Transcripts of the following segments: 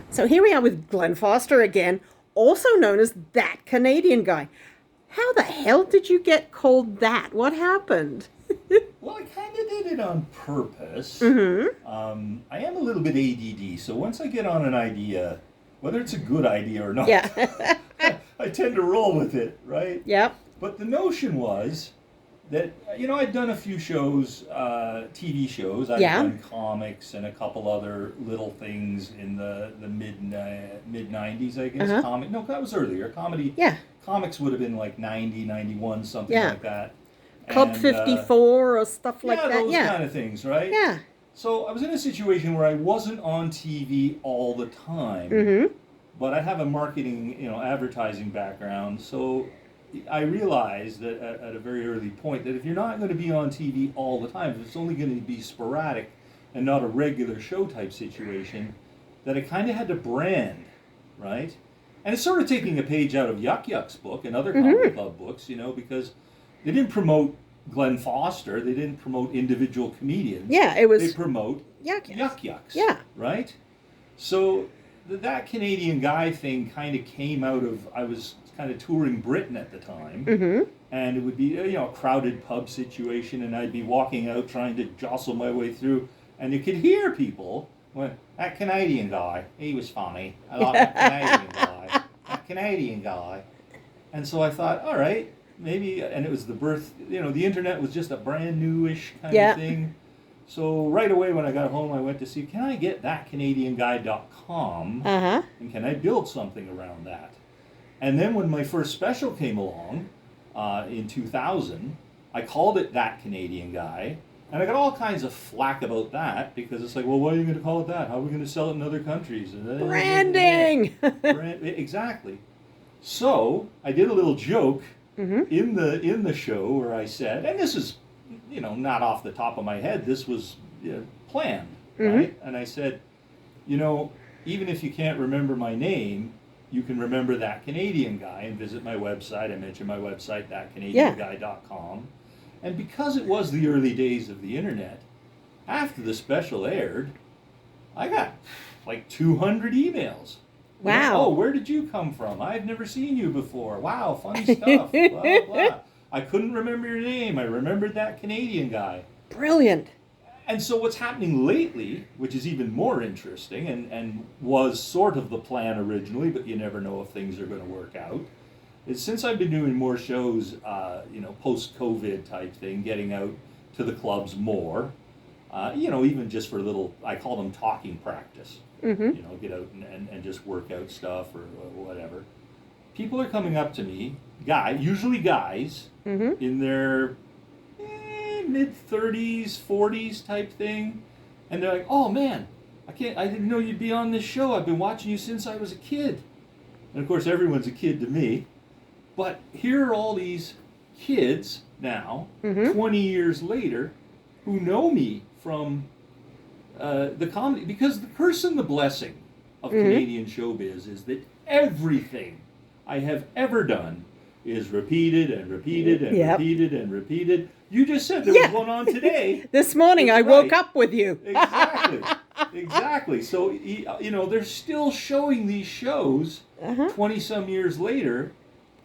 So here we are with Glenn Foster again, also known as That Canadian Guy. How the hell did you get called that? What happened? Well, I kind of did it on purpose. Mm-hmm. I am a little bit ADD, so once I get on an idea, whether it's a good idea or not, Yeah. I tend to roll with it, right? Yep. But the notion was that, I'd done a few shows, TV shows. I'd Yeah. done comics and a couple other little things in the mid 90s, I guess. Uh-huh. No, that was earlier. Comedy. Yeah. Comics would have been like 90, 91, something Yeah. like that. Club And, 54 or stuff like yeah, that. those Yeah. kind of things, right? Yeah. So I was in a situation where I wasn't on TV all the time, Mm-hmm. but I have a marketing, advertising background. So I realized that at a very early point that if you're not going to be on TV all the time, if it's only going to be sporadic and not a regular show type situation, that I kind of had to brand, right? And it's sort of taking a page out of Yuck Yuck's book and other comedy club books, because they didn't promote Glenn Foster, they didn't promote individual comedians. Yeah, it was They promote Yuck Yuck Yucks. Yeah. Right? So that Canadian Guy thing kind of came out of, I was kind of touring Britain at the time. Mm-hmm. And it would be, a crowded pub situation, and I'd be walking out trying to jostle my way through, and you could hear people, well, that Canadian guy, he was funny. I like that Canadian guy. That Canadian guy. And so I thought, all right, maybe, and it was the birth, the internet was just a brand newish kind Yeah. of thing. So right away when I got home, I went to see, can I get thatcanadianguy.com, Uh-huh. and can I build something around that? And then when my first special came along in 2000, I called it That Canadian Guy, and I got all kinds of flack about that because it's like, well, why are you going to call it that? How are we going to sell it in other countries? Branding. Exactly. So I did a little joke Mm-hmm. in the show where I said, and this is, not off the top of my head, this was planned, right? And I said, even if you can't remember my name, you can remember That Canadian Guy and visit my website. I mentioned my website, thatcanadianguy.com. And because it was the early days of the internet, after the special aired, I got like 200 emails. Wow. Oh, where did you come from? I've never seen you before. Wow, funny stuff. Blah, blah. I couldn't remember your name. I remembered That Canadian Guy. Brilliant. And so what's happening lately, which is even more interesting and was sort of the plan originally, but you never know if things are going to work out, is since I've been doing more shows, post-COVID type thing, getting out to the clubs more, even just for a little, I call them talking practice. Mm-hmm. Get out and just work out stuff or whatever. People are coming up to me, usually guys, Mm-hmm. in their mid 30s, 40s type thing, and they're like, "Oh man, I didn't know you'd be on this show. I've been watching you since I was a kid." And of course, everyone's a kid to me. But here are all these kids now, Mm-hmm. 20 years later, who know me from the comedy, because the curse and the blessing of Canadian showbiz is that everything I have ever done is repeated and repeated and Yep. repeated and repeated. You just said there Yeah. was one on today. This morning That's I woke right. up with you. Exactly. Exactly. So, they're still showing these shows Uh-huh. 20 some years later,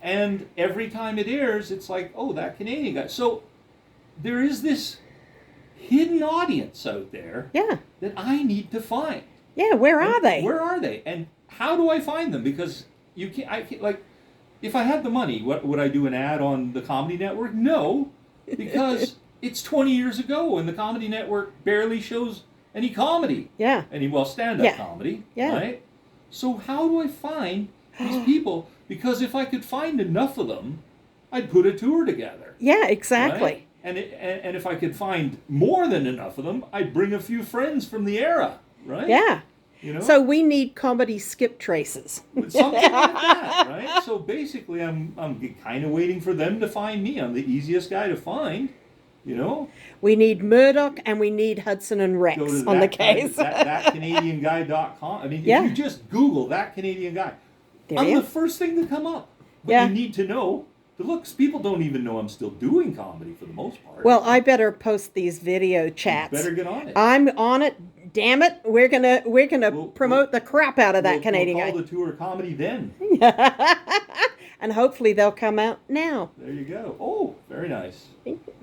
and every time it airs, it's like, oh, That Canadian Guy. So there is this hidden audience out there Yeah. that I need to find. Yeah, where are And they? Where are they? And how do I find them? Because I can't, like, if I had the money, would I do an ad on the Comedy Network? No, because it's 20 years ago and the Comedy Network barely shows any comedy. Yeah. Stand-up Yeah. comedy, Yeah. right? So how do I find these people? Because if I could find enough of them, I'd put a tour together. Yeah, exactly. Right? And if I could find more than enough of them, I'd bring a few friends from the era, right? Yeah. You know? So we need comedy skip traces. Something like that, right? So basically, I'm kind of waiting for them to find me. I'm the easiest guy to find, We need Murdoch and we need Hudson and Rex Go to on the case. thatcanadianguy.com. I mean, Yeah. if you just Google That Canadian Guy, There I'm you the go. first thing to come up. But Yeah. you need to know the looks. People don't even know I'm still doing comedy for the most part. Well, I better post these video chats. better get on it. I'm on it damn it, we're gonna We'll- promote the crap out of that We'll Canadian call guy. the tour comedy then. And hopefully they'll come out now. There you go. Oh, very nice.